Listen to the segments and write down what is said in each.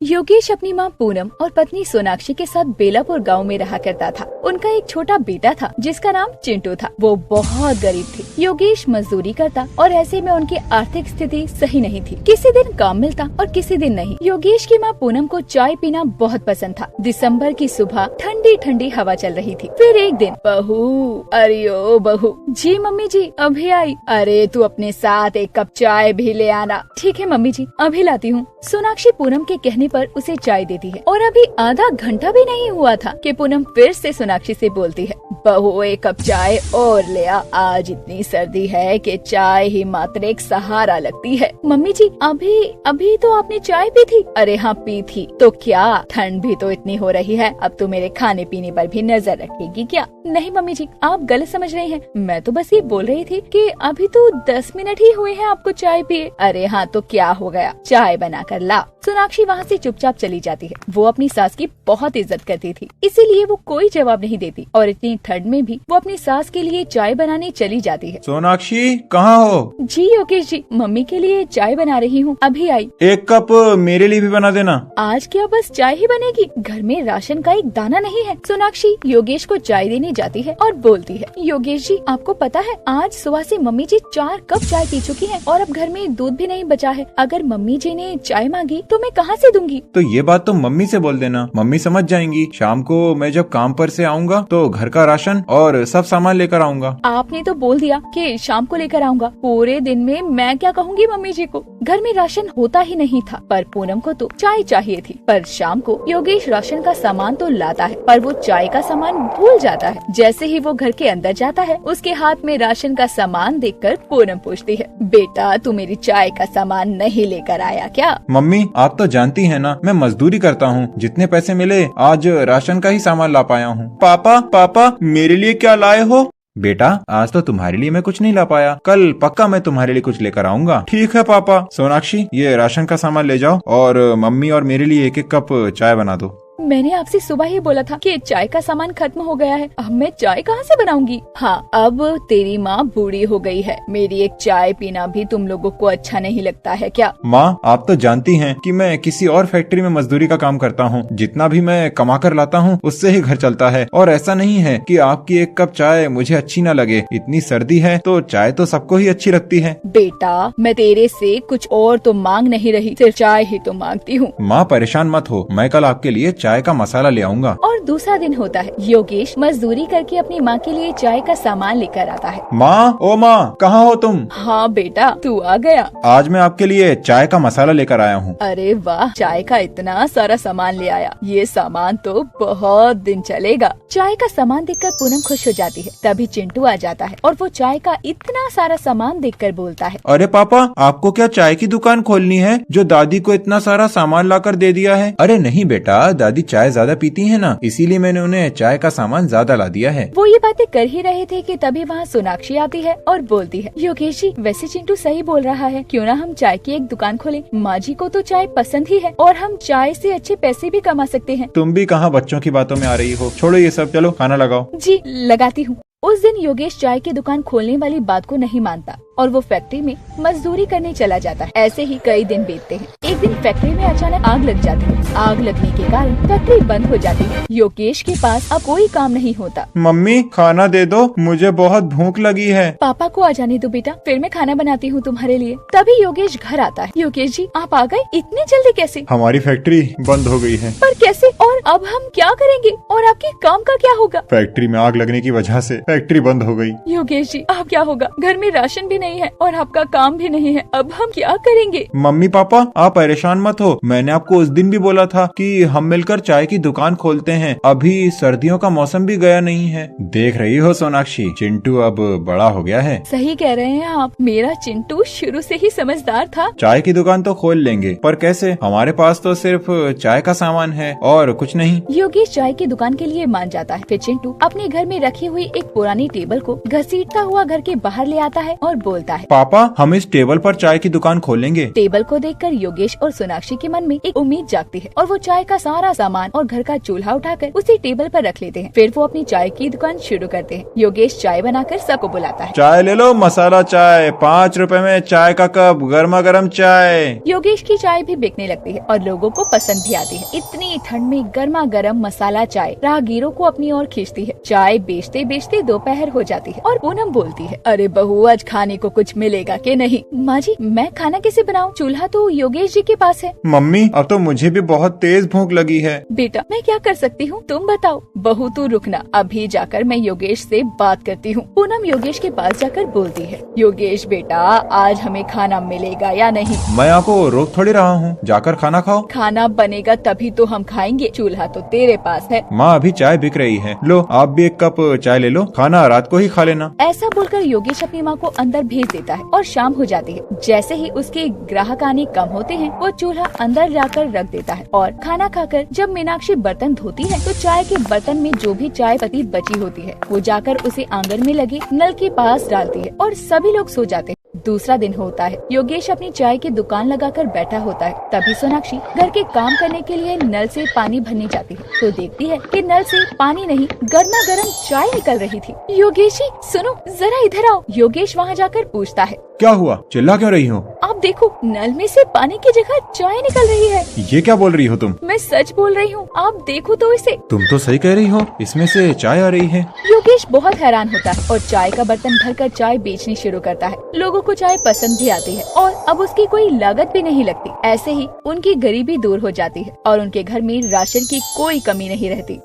योगेश अपनी माँ पूनम और पत्नी सोनाक्षी के साथ बेलापुर गांव में रहा करता था। उनका एक छोटा बेटा था जिसका नाम चिंटू था। वो बहुत गरीब थे। योगेश मजदूरी करता और ऐसे में उनकी आर्थिक स्थिति सही नहीं थी। किसी दिन काम मिलता और किसी दिन नहीं। योगेश की माँ पूनम को चाय पीना बहुत पसंद था। दिसंबर की सुबह ठंडी ठंडी हवा चल रही थी। फिर एक दिन, बहू, अरे ओ बहू। जी मम्मी जी, अभी आई। अरे तू अपने साथ एक कप चाय भी ले आना। ठीक है मम्मी जी, अभी लाती हूँ। सोनाक्षी पूनम के कहने पर उसे चाय देती है और अभी आधा घंटा भी नहीं हुआ था कि पूनम फिर से सोनाक्षी से बोलती है, बहू एक कप चाय और ले आ। आज इतनी सर्दी है कि चाय ही मात्र एक सहारा लगती है। मम्मी जी, अभी तो आपने चाय पी थी। अरे हाँ पी थी, तो क्या ठंड भी तो इतनी हो रही है। अब तो मेरे खाने पीने पर भी नजर रखेगी क्या? नहीं मम्मी जी, आप गलत समझ रही हैं। मैं तो बस ये बोल रही थी कि अभी तो 10 मिनट ही हुए हैं आपको चाय पिए। अरे हाँ तो क्या हो गया, चाय बना कर ला। सोनाक्षी वहाँ से चुपचाप चली जाती है। वो अपनी सास की बहुत इज्जत करती थी, इसीलिए वो कोई जवाब नहीं देती और इतनी ठंड में भी वो अपनी सास के लिए चाय बनाने चली जाती है। सोनाक्षी कहाँ हो? जी योगेश जी, मम्मी के लिए चाय बना रही हूँ, अभी आई। एक कप मेरे लिए भी बना देना। आज क्या बस चाय ही बनेगी? घर में राशन का एक दाना नहीं है। सोनाक्षी योगेश को चाय देने जाती है और बोलती है, योगेश जी आपको पता है आज सुबह से मम्मी जी 4 कप चाय पी चुकी हैं और अब घर में दूध भी नहीं बचा है। अगर मम्मी जी ने चाय मांगी तो मैं कहाँ से दूंगी? तो ये बात तो मम्मी से बोल देना, मम्मी समझ जाएंगी। शाम को मैं जब काम पर से आऊँगा तो घर का राशन और सब सामान लेकर आऊँगा। आपने तो बोल दिया कि शाम को लेकर आऊँगा। पूरे दिन में मैं क्या कहूँगी मम्मी जी को? घर में राशन होता ही नहीं था, पर पूनम को तो चाय चाहिए थी। पर शाम को योगेश राशन का सामान तो लाता है, पर वो चाय का सामान भूल जाता है। जैसे ही वो घर के अंदर जाता है, उसके हाथ में राशन का सामान देखकर पूनम पूछती है, बेटा तू मेरी चाय का सामान नहीं लेकर आया क्या? मम्मी आप तो जानती है ना, मैं मजदूरी करता हूँ। जितने पैसे मिले आज राशन का ही सामान ला पाया हूँ। पापा मेरे लिए क्या लाए हो? बेटा आज तो तुम्हारे लिए मैं कुछ नहीं ला पाया, कल पक्का मैं तुम्हारे लिए कुछ लेकर आऊंगा। ठीक है पापा। सोनाक्षी ये राशन का सामान ले जाओ और मम्मी और मेरे लिए एक एक कप चाय बना दो। मैंने आपसे सुबह ही बोला था कि चाय का सामान खत्म हो गया है। अब मैं चाय कहाँ से बनाऊंगी? हाँ अब तेरी माँ बूढ़ी हो गई है, मेरी एक चाय पीना भी तुम लोगों को अच्छा नहीं लगता है क्या? माँ आप तो जानती हैं कि मैं किसी और फैक्ट्री में मजदूरी का काम करता हूँ। जितना भी मैं कमा कर लाता हूँ उससे ही घर चलता है। और ऐसा नहीं है कि आपकी एक कप चाय मुझे अच्छी न लगे। इतनी सर्दी है तो चाय तो सबको ही अच्छी लगती है। बेटा मैं तेरे से कुछ और तो मांग नहीं रही, सिर्फ चाय ही तो मांगती हूँ। माँ परेशान मत हो, मैं कल आपके लिए चाय का मसाला ले आऊंगा। और दूसरा दिन होता है। योगेश मजदूरी करके अपनी माँ के लिए चाय का सामान लेकर आता है। माँ, ओ माँ, कहाँ हो तुम? हाँ बेटा तू आ गया। आज मैं आपके लिए चाय का मसाला लेकर आया हूँ। अरे वाह, चाय का इतना सारा सामान ले आया। ये सामान तो बहुत दिन चलेगा। चाय का सामान देखकर पूनम खुश हो जाती है। तभी चिंटू आ जाता है और वो चाय का इतना सारा सामान देखकर बोलता है, अरे पापा आपको क्या चाय की दुकान खोलनी है जो दादी को इतना सारा सामान लाकर दे दिया है? अरे नहीं बेटा, दादी चाय ज्यादा पीती है ना, इसीलिए मैंने उन्हें चाय का सामान ज्यादा ला दिया है। वो ये बातें कर ही रहे थे कि तभी वहाँ सोनाक्षी आती है और बोलती है, योगेश जी वैसे चिंटू सही बोल रहा है, क्यों ना हम चाय की एक दुकान खोलें। माँ जी को तो चाय पसंद ही है और हम चाय से अच्छे पैसे भी कमा सकते हैं। तुम भी कहाँ बच्चों की बातों में आ रही हो, छोड़ो ये सब, चलो खाना लगाओ। जी लगाती हूँ। उस दिन योगेश चाय की दुकान खोलने वाली बात को नहीं मानता और वो फैक्ट्री में मजदूरी करने चला जाता है। ऐसे ही कई दिन बीतते हैं। एक दिन फैक्ट्री में अचानक आग लग जाती है। आग लगने के कारण फैक्ट्री बंद हो जाती है। योगेश के पास अब कोई काम नहीं होता। मम्मी खाना दे दो, मुझे बहुत भूख लगी है। पापा को आ जाने दो बेटा, फिर मैं खाना बनाती हूँ तुम्हारे लिए। तभी योगेश घर आता है। योगेश जी आप आ गए, इतनी जल्दी कैसे? हमारी फैक्ट्री बंद हो गई है। पर कैसे? और अब हम क्या करेंगे? और आपके काम का क्या होगा? फैक्ट्री में आग लगने की वजह से फैक्ट्री बंद हो गई। योगेश जी अब क्या होगा? घर में राशन भी नहीं है और आपका काम भी नहीं है, अब हम क्या करेंगे? मम्मी पापा आप परेशान मत हो, मैंने आपको उस दिन भी बोला था कि हम मिलकर चाय की दुकान खोलते हैं। अभी सर्दियों का मौसम भी गया नहीं है। देख रही हो सोनाक्षी, चिंटू अब बड़ा हो गया है। सही कह रहे हैं आप, मेरा चिंटू शुरू से ही समझदार था। चाय की दुकान तो खोल लेंगे, पर कैसे? हमारे पास तो सिर्फ चाय का सामान है और कुछ नहीं। योगेश चाय की दुकान के लिए मान जाता है। फिर चिंटू अपने घर में रखी हुई एक पुरानी टेबल को घसीटता हुआ घर के बाहर ले आता है और बोलता है, पापा हम इस टेबल पर चाय की दुकान खोलेंगे। टेबल को देखकर योगेश और सोनाक्षी के मन में एक उम्मीद जागती है और वो चाय का सारा सामान और घर का चूल्हा उठाकर उसी टेबल पर रख लेते हैं। फिर वो अपनी चाय की दुकान शुरू करते हैं। योगेश चाय बनाकर सबको बुलाता है। चाय ले लो, मसाला चाय 5 रुपए में, चाय का कप, गर्मा गर्म चाय। योगेश की चाय भी बिकने लगती है और लोगों को पसंद भी आती है। इतनी ठंड में गर्मा गर्म मसाला चाय राहगीरों को अपनी ओर खींचती है। चाय बेचते बेचते दोपहर हो जाती है और पूनम बोलती है, अरे बहू आज खाने को कुछ मिलेगा कि नहीं? माँ जी मैं खाना कैसे बनाऊँ? चूल्हा तो योगेश जी के पास है। मम्मी अब तो मुझे भी बहुत तेज भूख लगी है। बेटा मैं क्या कर सकती हूँ, तुम बताओ। बहू तू रुकना, अभी जाकर मैं योगेश से बात करती हूँ। पूनम योगेश के पास जाकर बोलती है, योगेश बेटा आज हमें खाना मिलेगा या नहीं? मैं आपको रोक थोड़ी रहा हूँ, जाकर खाना खाओ। खाना बनेगा तभी तो हम खाएंगे, चूल्हा तो तेरे पास है। माँ अभी चाय बिक रही है, लो आप भी एक कप चाय ले लो, खाना रात को ही खा लेना। ऐसा बोलकर योगेश अपनी माँ को अंदर भेज देता है और शाम हो जाती है। जैसे ही उसके ग्राहक आने कम होते हैं वो चूल्हा अंदर जाकर रख देता है और खाना खाकर जब मीनाक्षी बर्तन धोती है तो चाय के बर्तन में जो भी चाय पत्ती बची होती है वो जाकर उसे आंगन में लगे नल के पास डालती है और सभी लोग सो जाते हैं। दूसरा दिन होता है। योगेश अपनी चाय की दुकान लगाकर बैठा होता है। तभी सोनाक्षी घर के काम करने के लिए नल से पानी भरने जाती है तो देखती है कि नल से पानी नहीं गर्मा गर्म चाय निकल रही थी। योगेश जी सुनो जरा इधर आओ। योगेश वहाँ जाकर पूछता है, क्या हुआ, चिल्ला क्यों रही हो? आप देखो नल में से पानी की जगह चाय निकल रही है। ये क्या बोल रही हो तुम? मैं सच बोल रही हूँ, आप देखो तो इसे। तुम तो सही कह रही हो, इसमें से चाय आ रही है। योगेश बहुत हैरान होता है और चाय का बर्तन भरकर चाय बेचनी शुरू करता है। लोगों को चाय पसंद भी आती है और अब उसकी कोई लागत भी नहीं लगती। ऐसे ही उनकी गरीबी दूर हो जाती है और उनके घर में राशन की कोई कमी नहीं रहती।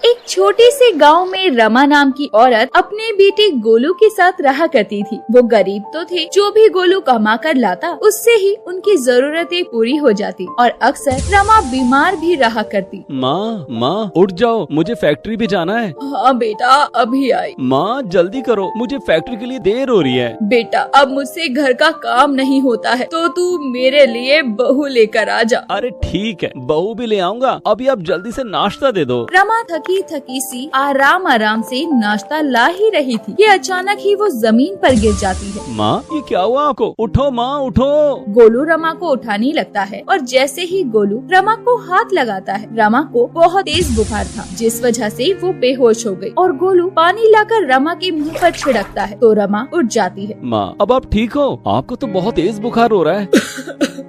एक छोटे से गांव में रमा नाम की औरत अपने बेटे गोलू के साथ रहा करती थी। वो गरीब तो थे, जो भी गोलू कमा कर लाता उससे ही उनकी जरूरतें पूरी हो जाती और अक्सर रमा बीमार भी रहा करती। माँ उठ जाओ, मुझे फैक्ट्री भी जाना है। हाँ बेटा अभी आई। माँ जल्दी करो, मुझे फैक्ट्री के लिए देर हो रही है। बेटा अब मुझसे घर का काम नहीं होता है तो तू मेरे लिए बहू लेकर आ जा। अरे ठीक है, बहू भी ले आऊंगा। अभी आप जल्दी से नाश्ता दे दो। रमा थकी सी आराम से नाश्ता ला ही रही थी कि अचानक ही वो जमीन पर गिर जाती है। माँ ये क्या हुआ आपको? उठो माँ उठो। गोलू रमा को उठाने लगता है और जैसे ही गोलू रमा को हाथ लगाता है रमा को बहुत तेज बुखार था जिस वजह से वो बेहोश हो गई और गोलू पानी लाकर रमा के मुंह पर छिड़कता है तो रमा उठ जाती है। माँ अब आप ठीक हो? आपको तो बहुत तेज बुखार हो रहा है।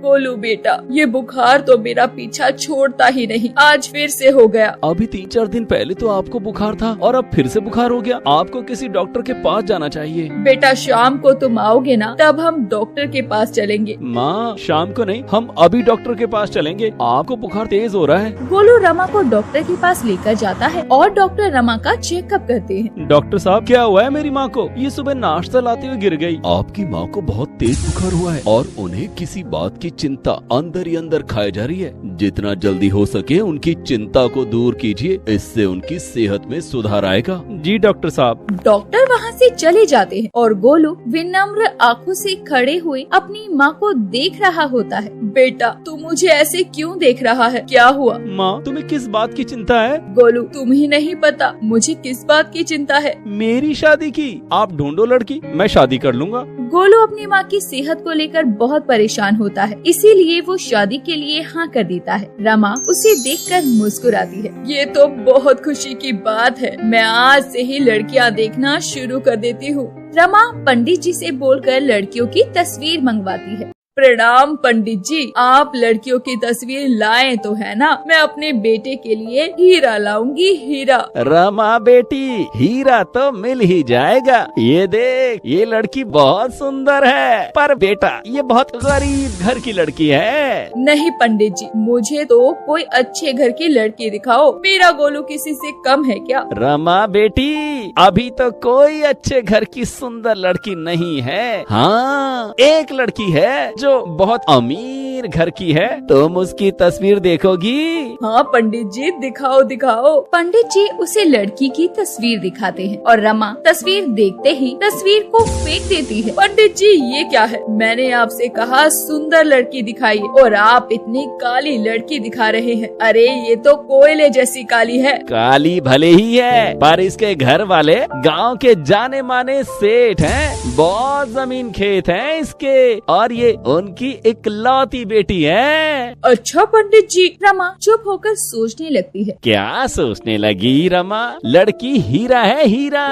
गोलू बेटा ये बुखार तो मेरा पीछा छोड़ता ही नहीं, आज फिर से हो गया। अभी 3-4 दिन पहले तो आपको बुखार था और अब फिर से बुखार हो गया। आपको किसी डॉक्टर के पास जाना चाहिए। बेटा शाम को तुम आओगे ना तब हम डॉक्टर के पास चलेंगे। माँ शाम को नहीं, हम अभी डॉक्टर के पास चलेंगे। आपको बुखार तेज हो रहा है। गोलू रमा को डॉक्टर के पास लेकर जाता है और डॉक्टर रमा का चेकअप करते हैं। डॉक्टर साहब क्या हुआ है मेरी माँ को? ये सुबह नाश्ता लाते हुए गिर गई। आपकी माँ को बहुत तेज बुखार हुआ है और उन्हें किसी बात की चिंता अंदर ही अंदर खाई जा रही है। जितना जल्दी हो सके उनकी चिंता को दूर कीजिए, इससे उनकी सेहत में सुधार आएगा। जी डॉक्टर साहब। डॉक्टर वहाँ से चले जाते हैं और गोलू विनम्र आंखों से खड़े हुए अपनी माँ को देख रहा होता है। बेटा तू मुझे ऐसे क्यों देख रहा है, क्या हुआ? माँ तुम्हें किस बात की चिंता है? गोलू तुम्हें नहीं पता मुझे किस बात की चिंता है? मेरी शादी की। आप ढूंढो लड़की, मैं शादी कर लूँगा। गोलू अपनी माँ की सेहत को लेकर बहुत परेशान होता है, इसीलिए वो शादी के लिए हाँ कर देता है। रमा उसे देखकर मुस्कुराती है। ये तो बहुत खुशी की बात है, मैं आज से ही लड़कियाँ देखना शुरू कर देती हूँ। रमा पंडित जी से बोलकर लड़कियों की तस्वीर मंगवाती है। प्रणाम पंडित जी, आप लड़कियों की तस्वीर लाए तो है ना? मैं अपने बेटे के लिए हीरा लाऊंगी, हीरा। रमा बेटी हीरा तो मिल ही जाएगा। ये देख ये लड़की बहुत सुंदर है, पर बेटा ये बहुत गरीब घर की लड़की है। नहीं पंडित जी, मुझे तो कोई अच्छे घर की लड़की दिखाओ। मेरा गोलू किसी से कम है क्या? रमा बेटी अभी तो कोई अच्छे घर की सुंदर लड़की नहीं है। हाँ एक लड़की है जो जो बहुत अमीर घर की है, तुम उसकी तस्वीर देखोगी? हाँ पंडित जी, दिखाओ दिखाओ। पंडित जी उसे लड़की की तस्वीर दिखाते हैं और रमा तस्वीर देखते ही तस्वीर को फेंक देती है। पंडित जी ये क्या है? मैंने आपसे कहा सुंदर लड़की दिखाइए और आप इतनी काली लड़की दिखा रहे हैं। अरे ये तो कोयले जैसी काली है। काली भले ही है, पर इसके घर वाले गांव के जाने माने सेठ हैं, बहुत जमीन खेत हैं इसके, और ये उनकी इकलौती बेटी है। अच्छा पंडित जी। रमा चुप होकर सोचने लगती है। क्या सोचने लगी रमा? लड़की हीरा है, हीरा,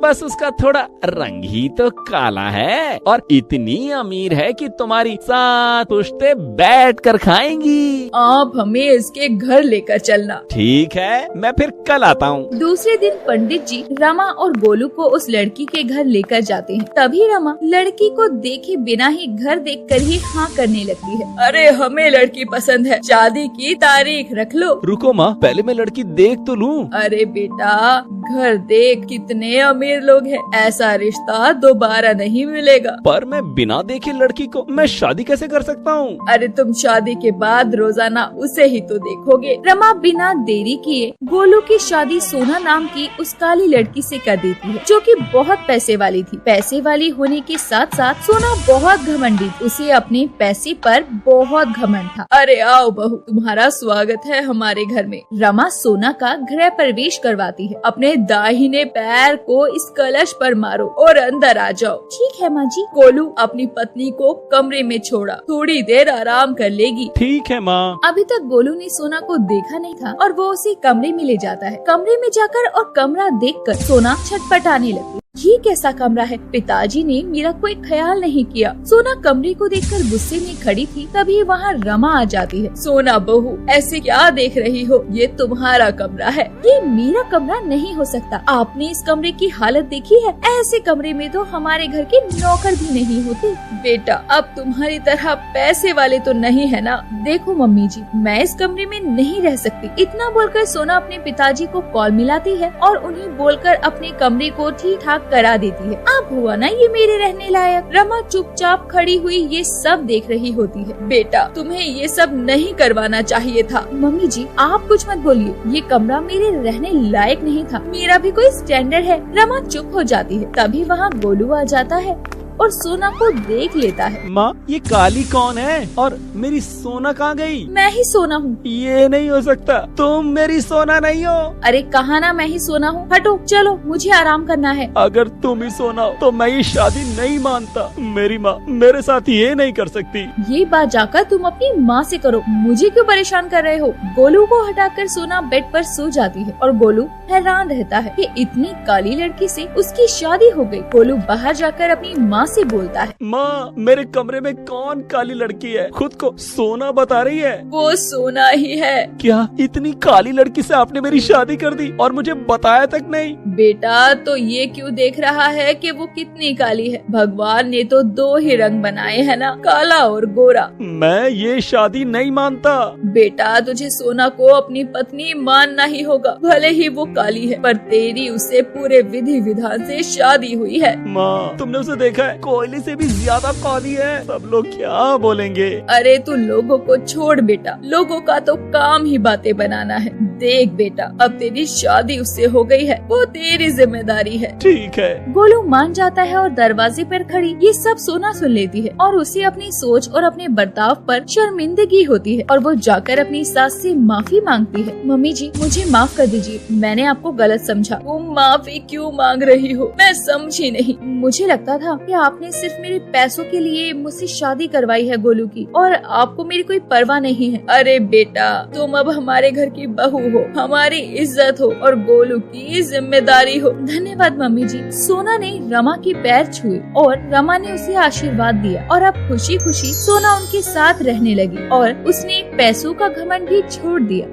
बस उसका थोड़ा रंग ही तो काला है, और इतनी अमीर है कि तुम्हारी 7 पुश्ते बैठ कर खाएंगी। आप हमें इसके घर लेकर चलना। ठीक है, मैं फिर कल आता हूँ। दूसरे दिन पंडित जी रमा और गोलू को उस लड़की के घर लेकर जाते हैं। तभी रमा लड़की को देखे बिना ही घर देखकर ही हाँ करने लगती है। अरे हमें लड़की पसंद है, शादी की तारीख रख लो। रुको माँ, पहले मैं लड़की देख तो लूँ। अरे बेटा घर देख, कितने अमीर लोग हैं, ऐसा रिश्ता दोबारा नहीं मिलेगा। पर मैं बिना देखे लड़की को मैं शादी कैसे कर सकता हूँ? अरे तुम शादी के बाद रोजाना उसे ही तो देखोगे। रमा बिना देरी किए गोलू की शादी सोना नाम की उस काली लड़की से कर देती है, जो कि बहुत पैसे वाली थी। पैसे वाली होने के साथ साथ सोना बहुत घमंडी थी, उसे अपने पैसे पर बहुत घमंड था। अरे आओ बहू, तुम्हारा स्वागत है हमारे घर में। रमा सोना का गृह प्रवेश करवाती है। अपने दाहिने पैर को इस कलश पर मारो और अंदर आ जाओ। ठीक है माँ जी। गोलू अपनी पत्नी को कमरे में छोड़ा, थोड़ी देर आराम कर लेगी। ठीक है माँ। अभी तक गोलू ने सोना को देखा नहीं था और वो उसे कमरे में ले जाता है। कमरे में जाकर और कमरा देखकर सोना छटपटाने लगती। ये कैसा कमरा है? पिताजी ने मेरा कोई ख्याल नहीं किया। सोना कमरे को देखकर गुस्से में खड़ी थी, तभी वहाँ रमा आ जाती है। सोना बहू, ऐसे क्या देख रही हो? ये तुम्हारा कमरा है, ये मेरा कमरा नहीं हो सकता। आपने इस कमरे की हालत देखी है? ऐसे कमरे में तो हमारे घर के नौकर भी नहीं होते। बेटा अब तुम्हारी तरह पैसे वाले तो नहीं है ना। देखो मम्मी जी, मैं इस कमरे में नहीं रह सकती। इतना बोलकर सोना अपने पिताजी को कॉल मिलाती है और उन्हें बोलकर अपने कमरे को ठीक ठाक करा देती है। अब हुआ ना ये मेरे रहने लायक। रमा चुपचाप खड़ी हुई ये सब देख रही होती है। बेटा तुम्हें ये सब नहीं करवाना चाहिए था। मम्मी जी आप कुछ मत बोलिए, ये कमरा मेरे रहने लायक नहीं था, मेरा भी कोई स्टैंडर्ड है। रमा चुप हो जाती है। तभी वहाँ गोलू आ जाता है और सोना को देख लेता है। माँ ये काली कौन है और मेरी सोना कहाँ गई? मैं ही सोना हूँ। ये नहीं हो सकता, तुम मेरी सोना नहीं हो। अरे कहा ना मैं ही सोना हूँ। हटो चलो, मुझे आराम करना है। अगर तुम ही सोना हो तो मैं ये शादी नहीं मानता। मेरी माँ मेरे साथ ये नहीं कर सकती। ये बात जाकर तुम अपनी माँ से करो, मुझे क्यों परेशान कर रहे हो? गोलू को हटाकर सोना बेड पर सो जाती है और गोलू हैरान रहता है कि इतनी काली लड़की से उसकी शादी हो गई। गोलू बाहर जाकर अपनी माँ से बोलता है। माँ मेरे कमरे में कौन काली लड़की है? खुद को सोना बता रही है। वो सोना ही है। क्या इतनी काली लड़की से आपने मेरी शादी कर दी और मुझे बताया तक नहीं? बेटा तो ये क्यों देख रहा है कि वो कितनी काली है? भगवान ने तो 2 ही रंग बनाए हैं ना, काला और गोरा। मैं ये शादी नहीं मानता। बेटा तुझे सोना को अपनी पत्नी मानना ही होगा, भले ही वो काली है, पर तेरी उससे पूरे विधि विधान से शादी हुई है। माँ तुमने उसे देखा है? कोयले से भी ज्यादा काली है। सब लोग क्या बोलेंगे? अरे तू लोगों को छोड़ बेटा, लोगों का तो काम ही बातें बनाना है। देख बेटा अब तेरी शादी उससे हो गई है, वो तेरी जिम्मेदारी है। ठीक है। गोलू मान जाता है और दरवाजे पर खड़ी ये सब सोना सुन लेती है और उसे अपनी सोच और अपने बर्ताव पर शर्मिंदगी होती है और वो जाकर अपनी सास से माफी मांगती है। मम्मी जी मुझे माफ कर दीजिए, मैंने आपको गलत समझा। तुम माफी क्यों मांग रही हो? मैं समझी नहीं। मुझे लगता था कि आपने सिर्फ मेरे पैसों के लिए मुझसे शादी करवाई है गोलू की, और आपको मेरी कोई परवाह नहीं है। अरे बेटा तुम अब हमारे घर की बहू हो, हमारी इज्जत हो और गोलू की जिम्मेदारी हो। धन्यवाद मम्मी जी। सोना ने रमा के पैर छुए और रमा ने उसे आशीर्वाद दिया और अब खुशी खुशी सोना उनके साथ रहने लगी और उसने पैसों का घमंड भी छोड़ दिया।